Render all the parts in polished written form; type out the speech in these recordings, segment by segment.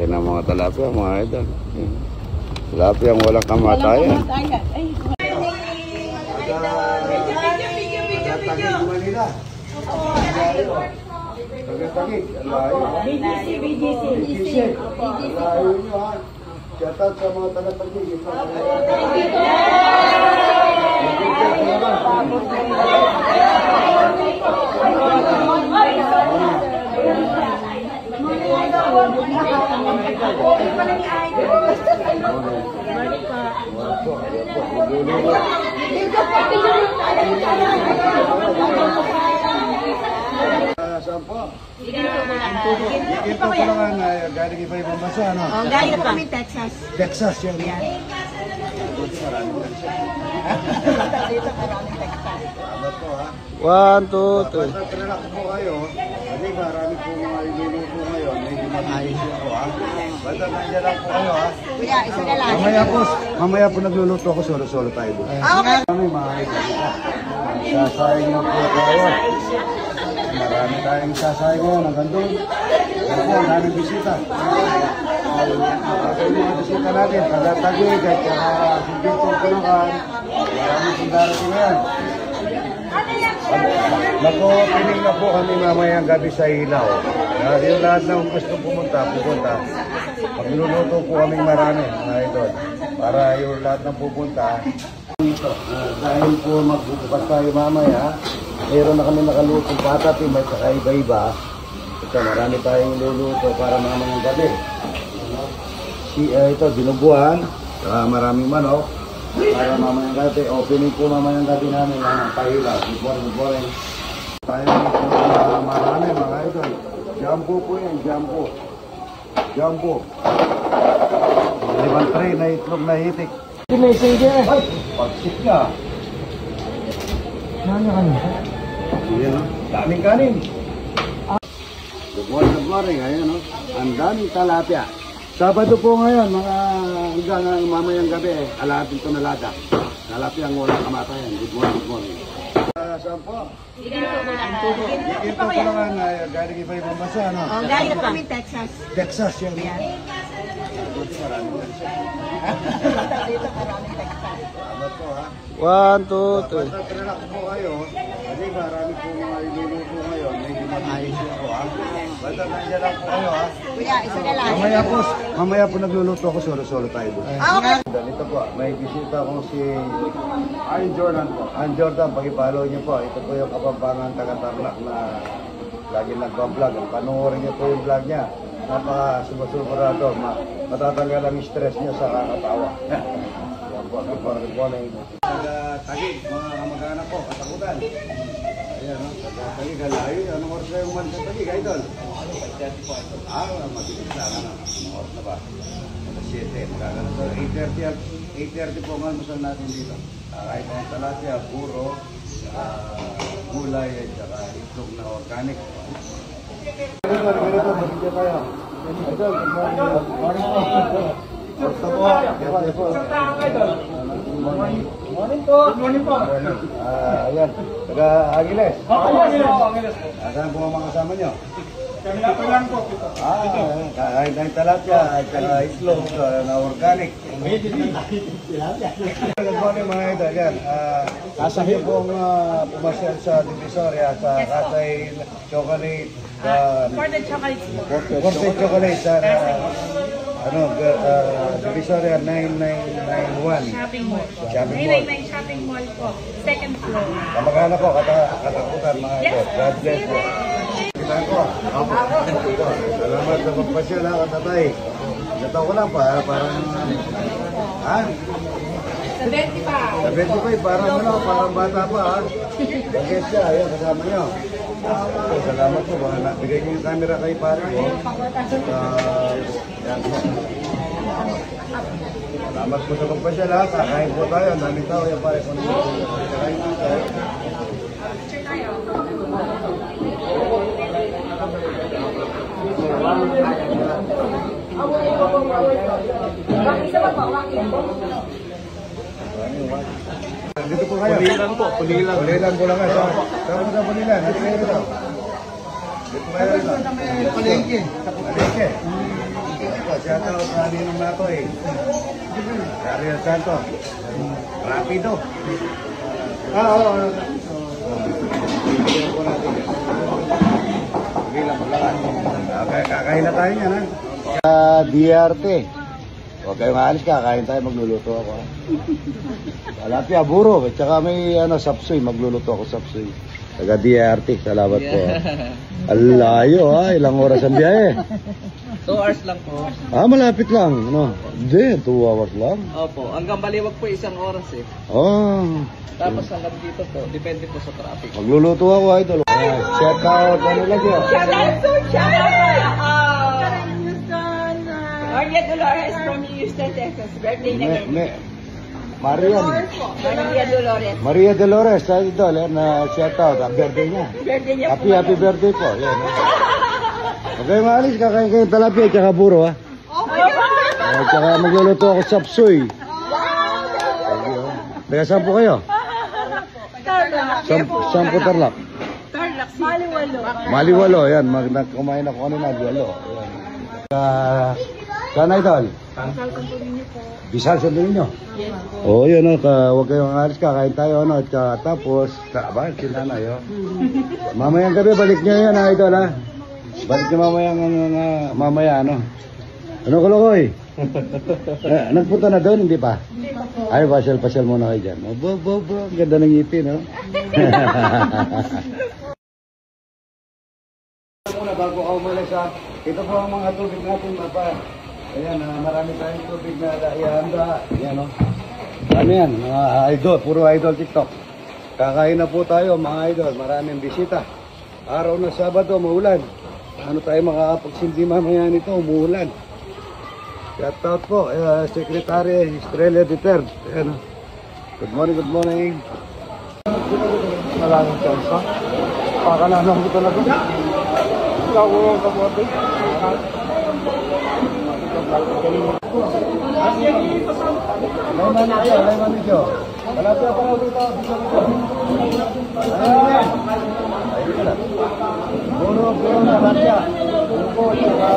Laki ng mga talapia, mga idol. Tilapia ang walang kamatayan. BGC. Layo nyo ha. Shout out sa mga taga-Tagig. Saan po? Dito po lang galing iba-ibang bansa, ano? Galing po kami Texas. Texas yan. Salamat po ha. 1, 2, 3. Basta relax po kayo. Kasi marami po mga iluluto ngayon. Medyo mag-ayos po ha. Basta nandiyan lang po kayo ha. Kuya, isa na lang. Mamaya po nagluluto ako. Solo-solo tayo doon. Okay. Kami mga ito. Sasayang na po tayo. Marami tayong sasayang ngayon hanggang doon. Kasi ang daming bisita. Kasi mga bisita natin, taga-Tagig at Bintong Punakan. Maraming sundarating ngayon. Nag-opening na po kami mamayang gabi sa Ilaw. Yung lahat na gusto pupunta. Magluluto po kaming marami, mga idol. Para yung lahat na pupunta. Dahil po magbubukas tayo mamaya, mayroon na kami nakalutong patapi, may kakaiba-iba. Ito, marami tayong luluto para mamayang gabi. Ito, dinuguan, maraming manok. Para mamayang gabi, opening po mamayang gabi namin ng Pahila. Good morning. Tayo marami mga idol. Jumbo po yan, jumbo. Limang tray na itlog na hitik. Ay, pagsik niya. Ayan o, daming kanin. Good morning, ayan o. Ang daming talapia. Sabado po ngayon, mga hanggang mamayang gabi, alapin ito na lada. Talapia ang walang kamatayan. Good morning. Saan po? Dito po lang galing iba-ibang bansa, ano? Galing po kami Texas. Texas yan. Salamat po ha. 1, 2, 3. Basta relax po kayo. Kasi marami po mga iluluto ngayon. Medyo mag-ayos po ha. Basta nandiyan lang po kayo ha. Kuya, isa na lang. Mamaya po nagluluto ako. Solo-solo tayo doon. Okay. Ito po, may bisita ko si Ann Jordan po. Ann Jordan, pag-follow niyo po. Ito po yung Kapampangan taga-Tarlac na lagi nagpa-vlog. Panoorin niyo po yung vlog niya. Napaka-sumusurado. Matatanggal ang stress niyo sa kakatawa. Good morning. Tagig, mga kamag-anak ko, katakutan. Ayan, no? Tagig, halayo. Anong oras kayo umalis sa Tagig, idol? Matigit lang, ano? Anong oras na ba? 7, magkakala. So, 8:30 po ang almusal natin dito. Kahit ang talapia, puro, gulay, at saka itlog na organic. Ganito, masigya tayo. Idol, good morning po. Basta po. Good morning po. Ayan, taga Agiles. Agiles. Saan po ang mga kasama nyo? Kami na po lang po. Kahit ng talapia, at saka itlog na organic. Good morning mga idol. Yan. Kasahin pong pumasyal sa Divisoria sa Kasay Chocolate. For the chocolates po. Forte Chocolate sa Divisoria 9991. Shopping mall po. Shopping mall. 999 shopping mall po. Second floor. Kamag-anak ko, katakutan mga idol. God bless po. Kita ko. Salamat sa pagpasyal ha, katatay. Nataw ko lang pa, parang ha? 75. 75, parang bata pa ha. Bagay siya, ayun, kasama nyo. Salamat po, baka nabigay ko yung camera kay pare ko. Yan po. Salamat po sa pagpasyal ha, kakain po tayo, ang daming tao yung pare ko. Kakain po tayo. Dito po kayo. Pulilan po. Pulilan po lang kayo. Saan po sa Pulilan? Dito kayo dito. Dito kayo dito. Palengke. Palengke. shout out sa ninong nato eh. Ariel Santo. Rapido. Oo. Okay, kakain na tayo yan, ha? DRT. Huwag kayong alis, kakain tayo, magluluto ako, ha? Alapia, buro. At saka may sapsoy, magluluto ako sapsoy. Taga DRT, salamat po. Alayo, ha? Ilang oras ang biyahe? 2 hours lang po. Malapit lang. Ano? Hindi, 2 hours lang. Opo, hanggang Baliwag po 1 oras eh. Tapos hanggang dito po, depende po sa traffic. Magluluto ako, idol. Check out, ano lang yun? Maria Dolores from Houston, Texas. Birthday na yan. Maria Dolores, idol, na shout out. Ang birthday niya. Birthday niya po. Happy birthday po. Yan. Okay, maalis, kakain kayo talapia at saka buro, ha? Oh my God! At saka magluluto ako sapsoy. Teka, saan po kayo? Tarlac. Saan po Tarlac? Tarlac. Maliwalo. Maliwalo, yan. Kumain ako kanina, Maliwalo. Saan, idol? Bisal sa ninyo? Yes. Oo, yun, huwag kayong alis, kakain tayo, at tapos, si nanay, mamayang gabi, balik niyo yan, idol, ha? Balik niyo mamaya, Ano, Kolokoy? Nagpunta na doon, hindi pa? Ay, pasyal muna kayo dyan. Ang ganda ng ngipin, no? Bago ka umalis, ito po ang mga tubig natin, mapa. Ayan, marami tayong tubig na ihanda. Ayan, no? Ano yan, mga idol, puro idol TikTok. Kakain na po tayo, mga idol, maraming bisita. Araw na Sabado, maulan. Ano tayo makakapagsilbi mamaya nito, umuulan. Shout out po, Secretary Estrella Duterte. Ayan, good morning. Maraming chance, ha? Pakalanan ko talaga. Wala ko ang kamote. Layman medyo. Malapit pa raw dito. Buro na ratya. Buko, dito.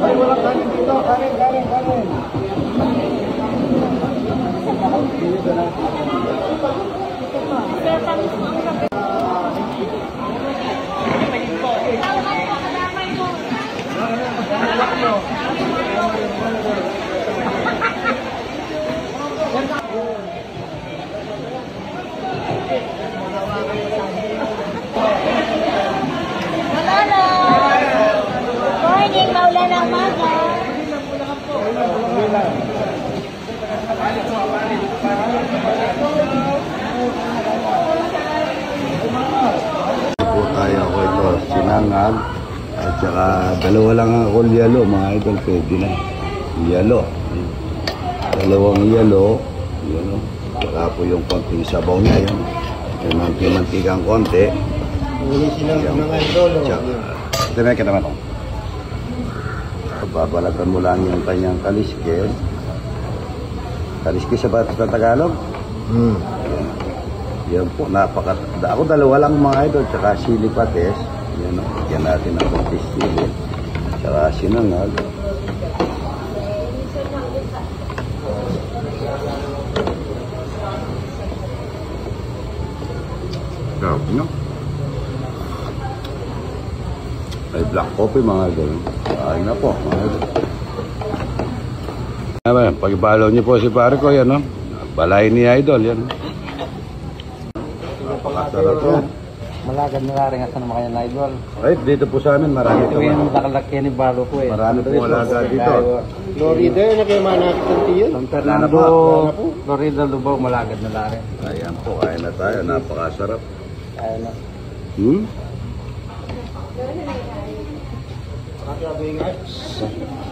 Ay, wala kanin dito. Kanin. Dito na. Morning, maulan ang umaga. Po tayo ako ito, sinangag at saka dalawa lang ako yelo, mga idol, pwede na. Yelo. Dalawang yelo. Saka po yung konting sabaw niya yun. Yung mantigang konti. Uli silang mga idol. Dami ka naman. Babalatan mo lang yung kanyang kaliske. Kaliske sa Tagalog? Yan po, ako dalawa lang mga idol, tsaka sili pates. Yan o, yan natin ang kontis sili. Tsaka sinangag. Grabe, no? Ay, black coffee mga idol. Ay na po, mga idol. Pag-follow niyo po si pare ko, yan o. Balay ni idol, yan o. Napakasarap po. Malagad na rin sa naman kayo na idol. Ay, dito po sa amin, marami Ito yung nakalaki ni Balo ko eh. Marami po alaga dito. Florida yun, na kayo manakit yun. San Fernando, Florida, Lubao, malagad na rin. Ayan po, kain na tayo. Napakasarap. Ayun na.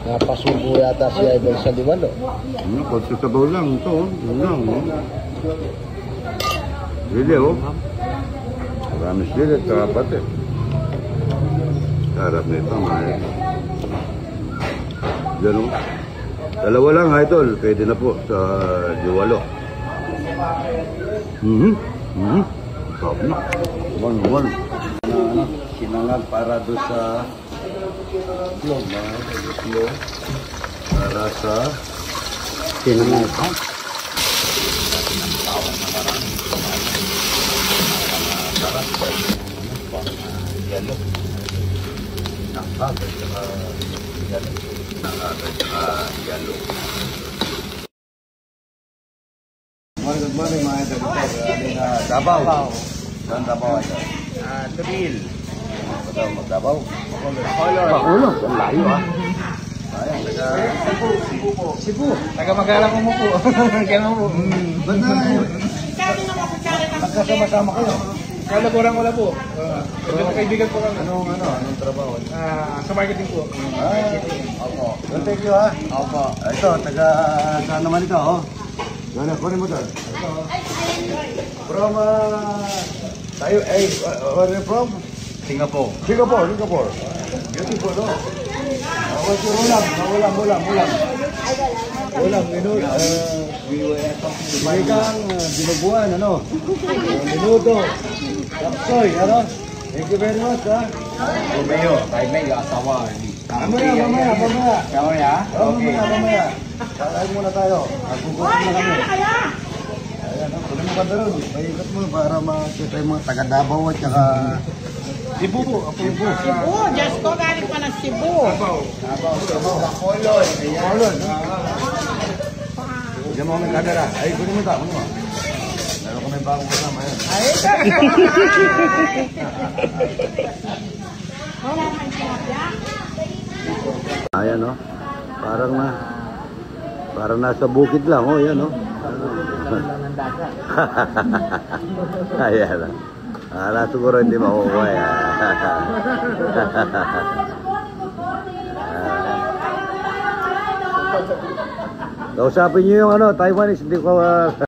Napasubo yata si Idol sa Diwalo. Konti sabaw lang ito. Yun lang. Really, oh. Marami sila, tsaka pati. Sarap nito, mga yan, oh. Dalawa lang, idol. Pwede na po sa Diwalo. Sarap na. One. Sinangag para doon sa Itlog, mga itlog. Para sa Sinangay. Good morning mga idol. Ito, Davao. Saan Davao ito? Trill. Davao? Bakulog. Ang layo ah. Sayang, taga... Cebu. Taga-Magalang mo po. Kaya mo po. Ba't na? Magkasama-sama kayo. Kalaborang wala po. Kaibigan po kami. Anong trabaho? Sa marketing po. Opo. So, thank you ha. Opo. Ito, taga... Saan naman ito, oh? Gana, kunin mo doon. Ito, from, tayo, where are you from? Singapore. Singapore. Beautiful, no? What's your ulam? Ulam, Sinigang, dinuguan, minuto, kapsoy, Thank you very much, ha? Romeo. Tayo asawa. Mamaya. Okay. Kakain muna tayo. Magkukuha na kami. Ayan, kunin mo ka doon. Paikot mo para makita yung mga taga-Davao at saka... Cebu po. Cebu, just ko galing pa ng Cebu. Bacolod. Diyan mo kami camera. Ay, kunin mo ta. Meron kami bagong kasama yan. Wala kang sinabya. Ayan no. Parang nasa bukid lang. Oh, yan no. Ayan. Siguro hindi makukuha yan. Kausapin niyo yung Taiwanese, hindi ko